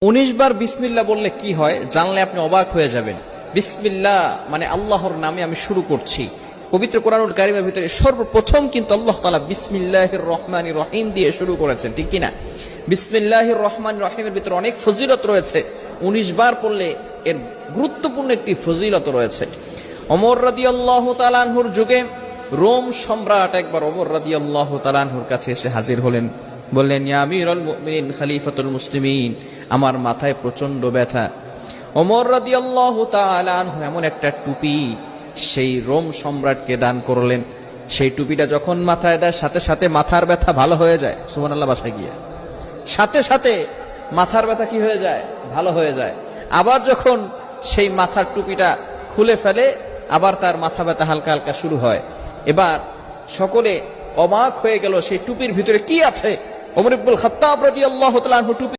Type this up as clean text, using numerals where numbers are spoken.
19 বার বিসমিল্লাহ বললে কি হয় জানলে আপনি অবাক হয়ে যাবেন। বিসমিল্লাহ মানে আল্লাহর নামে আমি শুরু করছি। পবিত্র কোরআনুল কারীমের ভিতরে সর্বপ্রথম কিন্তু আল্লাহ তাআলা বিসমিল্লাহির রহমানির রহিম দিয়ে শুরু করেছেন, ঠিক কি না? বিসমিল্লাহির রহমানির রহিমের ভিতরে অনেক ফজিলত রয়েছে। 19 বার পড়লে এর গুরুত্বপূর্ণ একটি ফজিলত রয়েছে। ওমর রাদিয়াল্লাহু তাআলা আনহুর যুগে রোম সম্রাট একবার ওমর রাদিয়াল্লাহু তাআলা আনহুর কাছে এসে হাজির হলেন। বললেন, ইয়া আমিরুল মুমিনিন খলিফাতুল মুসলিমিন, আমার মাথায় প্রচন্ড ব্যথা। ওমর রাদিয়াল্লাহু তাআলা আনহু এমন একটা টুপি সেই রোম সম্রাটকে দান করলেন। সেই টুপিটা যখন মাথায় দেয় সাথে সাথে মাথার ব্যথা ভালো হয়ে যায়। সুবহানাল্লাহ, বাসায় গিয়ে সাথে সাথে মাথার ব্যথা কি হয়ে যায়? ভালো হয়ে যায়। আবার যখন সেই মাথার টুপিটা খুলে ফেলে আবার তার মাথা ব্যথা হালকা হালকা শুরু হয়। এবার সকলে অবাক হয়ে গেল সেই টুপির ভিতরে কি আছে। ওমর ইবনুল খাত্তাব রাদিয়াল্লাহু তাআলা আনহু টুপি